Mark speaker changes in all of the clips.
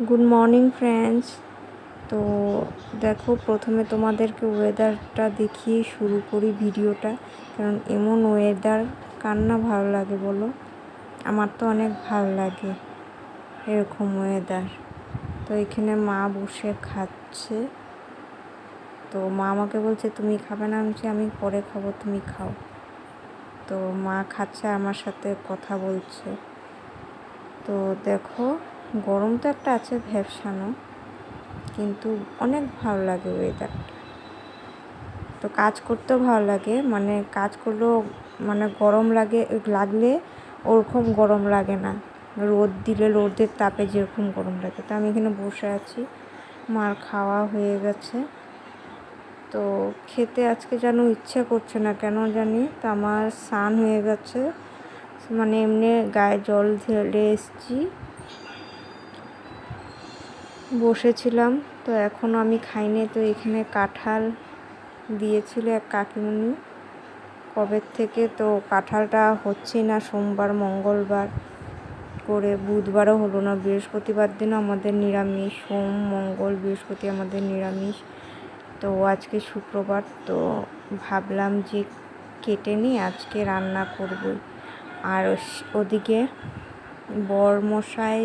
Speaker 1: Good morning friends. তো দেখো, প্রথমে তোমাদেরকে ওয়েদারটা দেখিয়ে শুরু করি ভিডিওটা। কারণ এমন ওয়েদার কার না ভালো লাগে বলো? আমার তো অনেক ভালো লাগে এরকম ওয়েদার। তো এখানে মা বসে খাচ্ছে। তো মা আমাকে বলছে তুমি খাবে না? আমি পরে খাবো, তুমি খাও। তো মা খাচ্ছে, আমার সাথে কথা বলছে। তো দেখো, গরম তো একটা আছে ভ্যাপসানো, কিন্তু অনেক ভালো লাগে ওয়েদারটা। তো কাজ করতেও ভালো লাগে, মানে কাজ করলেও গরম লাগলে ওরকম গরম লাগে না। রোদ দিলে রোদের তাপে যেরকম গরম লাগে। তো আমি এখানে বসে আছি, মার খাওয়া হয়ে গেছে। তো খেতে আজকে যেন ইচ্ছে করছে না, কেন জানি। তো আমার স্নান হয়ে গেছে, এমনি গায়ে জল ঢেলে এসেছি, বসেছিলাম। তো এখনও আমি খাইনি। তো এখানে কাঁঠাল দিয়েছিল এক কাকিমণি কবে থেকে। তো কাঁঠালটা হচ্ছে না, সোমবার মঙ্গলবার করে, বুধবারও হলো না, বৃহস্পতিবার দিনও আমাদের নিরামিষ। সোম মঙ্গল বৃহস্পতি আমাদের নিরামিষ। তো আজকে শুক্রবার, তো ভাবলাম যে কেটে নিই, আজকে রান্না করবই। আর ওদিকে বরমশাই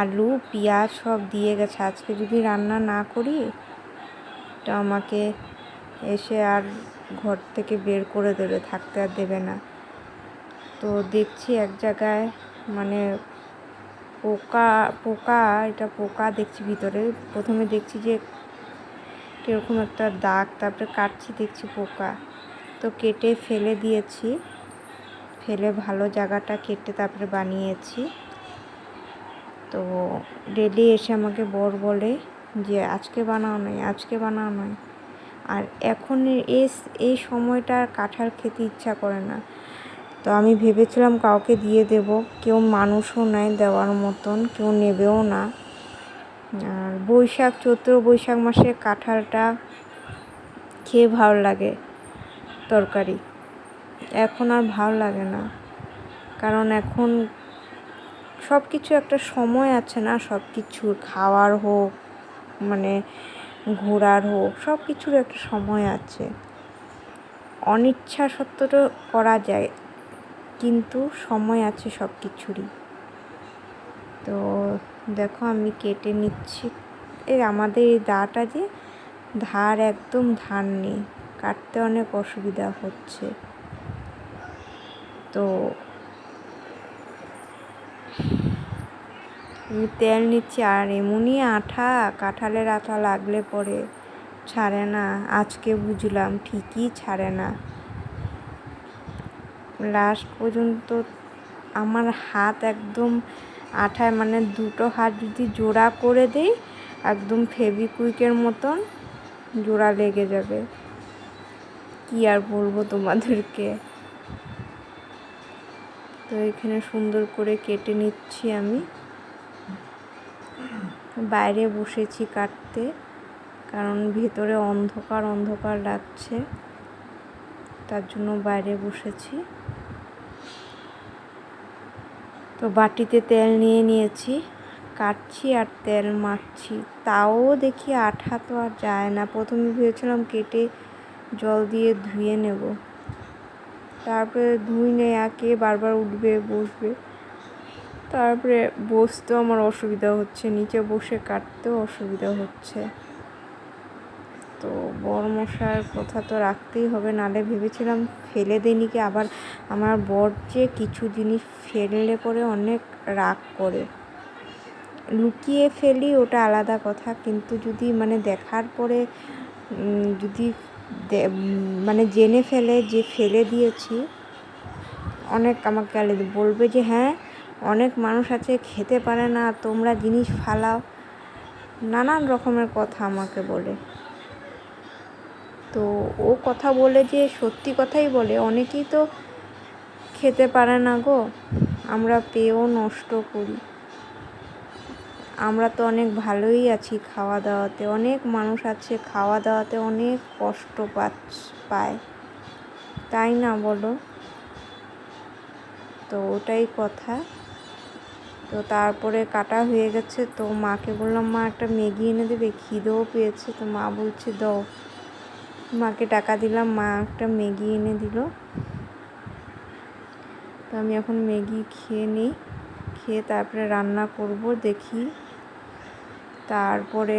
Speaker 1: আলু পেঁয়াজ সব দিয়ে গেছে। আজকে যদি রান্না না করি তো আমাকে এসে আর ঘর থেকে বের করে দেবে, থাকতে আর দেবে না। তো দেখছি এক জায়গায় পোকা দেখছি ভিতরে। প্রথমে দেখছি যে কীরকম একটা দাগ, তারপরে কাটছি, দেখছি পোকা। তো কেটে ফেলে দিয়েছি, ফেলে ভালো জায়গাটা কেটে তারপরে বানিয়েছি। তো ডেলি এসে আমাকে বর বলে যে আজকে বানাও নয়। আর এখন এই সময়টা কাঁঠাল খেতে ইচ্ছা করে না। তো আমি ভেবেছিলাম কাউকে দিয়ে দেব, কেউ মানুষও নেয় দেওয়ার মতন, কেউ নেবেও না। আর চৈত্র বৈশাখ মাসে কাঁঠালটা খেয়ে ভালো লাগে তরকারি। এখন আর ভালো লাগে না, কারণ এখন সব কিছু একটা সময় আছে না, সব কিছুর, খাওয়ার হোক ঘোরার হোক, সব কিছুর একটা সময় আছে। অনিচ্ছা সত্ত্বেও করা যায়, কিন্তু সময় আছে সব কিছুরই। তো দেখো আমি কেটে নিচ্ছি। আমাদের এই দাটা যে ধার, একদম ধার নেই, কাটতে অনেক অসুবিধা হচ্ছে। তো আমি তেল নিচ্ছি, আর এমনই আঠা, কাঁঠালের আঠা লাগলে পরে ছাড়ে না। আজকে বুঝলাম ঠিকই ছাড়ে না। লাস্ট পর্যন্ত আমার হাত একদম আঠায়, দুটো হাত যদি জোড়া করে দেই, একদম ফেভিকুইকের মতন জোড়া লেগে যাবে। কি আর বলবো তোমাদেরকে। তো এখানে সুন্দর করে কেটে নিচ্ছি আমি। বাইরে বসেছি কাটতে, কারণ ভেতরে অন্ধকার লাগছে, তার জন্য বাইরে বসেছি। তো বাটিতে তেল নিয়ে নিয়েছি, কাটছি আর তেল মাখছি। তাও দেখি আঠা তো আর যায় না। প্রথমে ভেবেছিলাম কেটে জল দিয়ে ধুয়ে নেব, তারপরে কে বারবার উঠবে বসবে, তারপরে বসতেও আমার অসুবিধা হচ্ছে, নিচে বসে কাটতেও অসুবিধা হচ্ছে। তো বরমশাইয়ের কথা তো রাখতেই হবে, নালে ভেবেছিলাম ফেলে দিইনি কি। আবার আমার বর যে কিছু জিনিস ফেললে পরে অনেক রাগ করে। লুকিয়ে ফেলি ওটা আলাদা কথা, কিন্তু যদি দেখার পরে যদি জেনে ফেলে যে ফেলে দিয়েছি, অনেক আমাকে গালি বলবে যে হ্যাঁ, অনেক মানুষ আছে খেতে পারে না, তোমরা জিনিস ফালাও, নানান রকমের কথা আমাকে বলে। তো ও কথা বলে যে সত্যি কথাই বলে, অনেকেই তো খেতে পারে না গো, আমরা পেয়েও নষ্ট করি। আমরা তো অনেক ভালোই আছি খাওয়া দাওয়াতে, অনেক মানুষ আছে খাওয়া দাওয়াতে অনেক কষ্ট পায়, তাই না বলো? তো ওটাই কথা। তো তারপরে কাটা হয়ে গেছে। তো মাকে বললাম, মা একটা ম্যাগি এনে দেবে, খিদেও পেয়েছে। তো মা বলছে দাও। মাকে টাকা দিলাম, মা একটা ম্যাগি এনে দিল। তো আমি এখন ম্যাগি খেয়ে নিই, খেয়ে তারপরে রান্না করব দেখি। তারপরে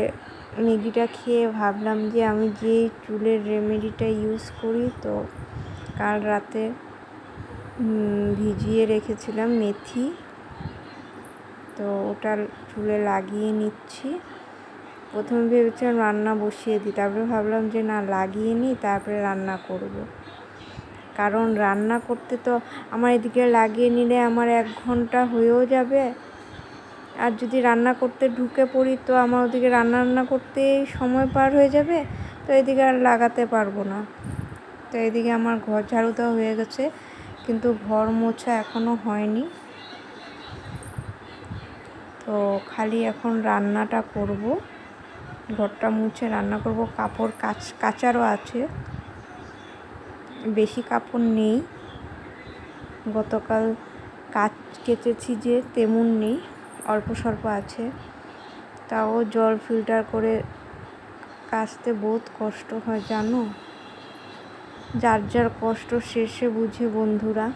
Speaker 1: ম্যাগিটা খেয়ে ভাবলাম যে আমি যে চুলের রেমেডিটা ইউজ করি, তো কাল রাতে ভিজিয়ে রেখেছিলাম মেথি, তো ওটা চুলে লাগিয়ে নিচ্ছি। প্রথমে ভেবেছিলাম রান্না বসিয়ে দিই, তারপরে ভাবলাম যে না, লাগিয়ে নিই তারপরে রান্না করব। কারণ রান্না করতে তো আমার এদিকে লাগিয়ে নিলে আমার 1 ঘন্টা হয়েও যাবে, আর যদি রান্না করতে ঢুকে পড়ি তো আমার ওদিকে রান্না করতেই সময় পার হয়ে যাবে, তো এদিকে আর লাগাতে পারবো না। তো এদিকে আমার ঘর ঝাড়ু দেওয়া হয়ে গেছে, কিন্তু ঘর মোছা এখনও হয়নি। তো খালি এখন রান্নাটা করব, ঘরটা মুছে রান্না করব। কাপড় কাচারও আছে, বেশি কাপড় নেই। গতকাল কেচেছি যে তেমন নেই, অল্প স্বল্প আছে। তাও জল ফিল্টার করে কাচতে বহুত কষ্ট হয় জানো। যার যার কষ্ট শেষে বুঝে বন্ধুরা,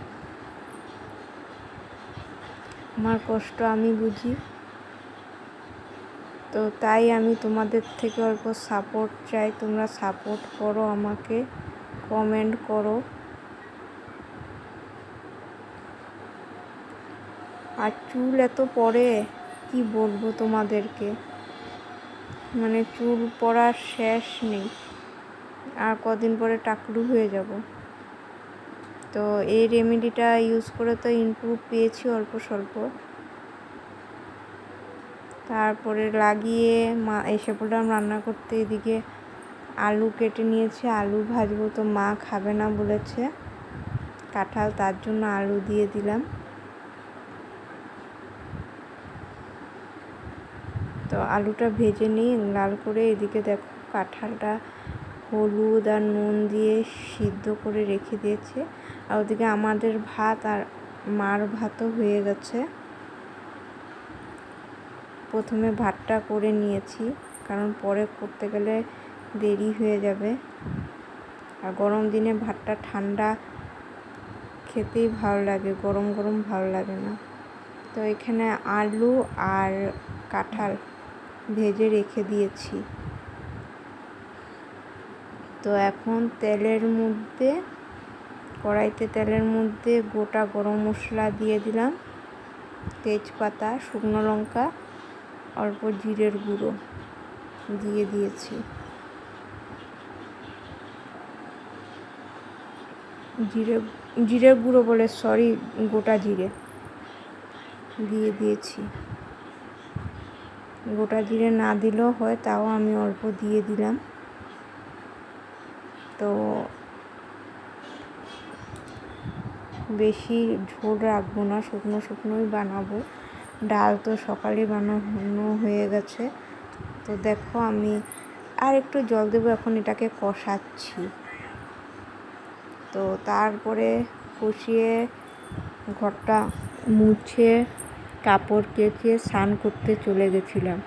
Speaker 1: আমার কষ্ট আমি বুঝি। তো তাই আমি তোমাদের থেকে অল্প সাপোর্ট চাই, তোমরা সাপোর্ট করো আমাকে, কমেন্ট করো। আর চুল এত পড়ে কি বলবো তোমাদেরকে, মানে চুল পড়ার শেষ নেই। আর কদিন পরে টাকলু হয়ে যাব। তো এই রেমেডিটা ইউজ করে তো ইমপ্রুভ পেয়েছি অল্প স্বল্প। তারপরে লাগিয়ে মা এসে পড়লাম রান্না করতে। এদিকে আলু কেটে নিয়েছে, আলু ভাজবো। তো মা খাবে না বলেছে কাঁঠাল, তার জন্য আলু দিয়ে দিলাম। তো আলুটা ভেজে নিই লাল করে। এদিকে দেখো কাঁঠালটা হলুদ আর নুন দিয়ে সিদ্ধ করে রেখে দিয়েছে। আর ওদিকে আমাদের ভাত আর মার ভাতও হয়ে গেছে। প্রথমে ভাতটা করে নিয়েছি, কারণ পরে করতে গেলে দেরি হয়ে যাবে। আর গরম দিনে ভাতটা ঠান্ডা খেতেই ভালো লাগে, গরম গরম ভালো লাগে না। তো এখানে আলু আর কাঁঠাল ভেজে রেখে দিয়েছি। তো এখন কড়াইতে তেলের মধ্যে গোটা গরম মশলা দিয়ে দিলাম, তেজপাতা, শুকনো লঙ্কা, অল্প জিরের গুঁড়ো দিয়ে দিয়েছি। জিরের গুঁড়ো বলে সরি, গোটা জিরে দিয়ে দিয়েছি। গোটা জিরে না দিলেও হয়, তাও আমি অল্প দিয়ে দিলাম। তো বেশি ঝোল রাখবো না, শুকনো শুকনোই বানাবো। ডাল তো সকালে বানানো হয়ে গেছে। তো দেখো আমি আর একটু জল দেবো, এখন এটাকে কষাচ্ছি। তো তারপরে কষিয়ে ঘরটা মুছে কাপড় কেচে স্নান করতে চলে গেছিলাম।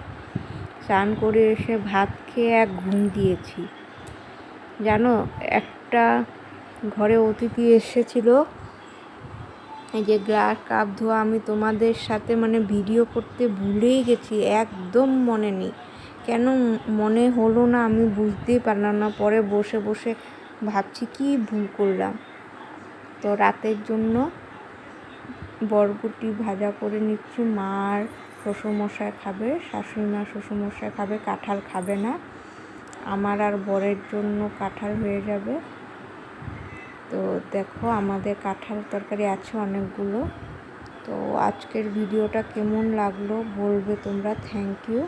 Speaker 1: স্নান করে এসে ভাত খেয়ে এক ঘুম দিয়েছি জানো। একটা ঘরে অতিথি এসেছিল, এই যে গ্লাস কাপ ধোয়া, আমি তোমাদের সাথে মানে ভিডিও করতে ভুলেই গেছি, একদম মনে নেই। কেন মনে হলো না আমি বুঝতেই পারলাম না। পরে বসে বসে ভাবছি কি ভুল করলাম। তো রাতের জন্য বরবটি ভাজা করে নিচ্ছি। মার শ্বশুরমশাই খাবে, শাশুড়ি মা শ্বশুরমশাই খাবে, কাঁঠাল খাবে না। আমার আর বরের জন্য কাঁঠাল হয়ে যাবে। তো দেখো আমাদের কাঁঠাল তরকারি আছে অনেকগুলো। তো আজকের ভিডিওটা কেমন লাগলো বলবে তোমরা। Thank you.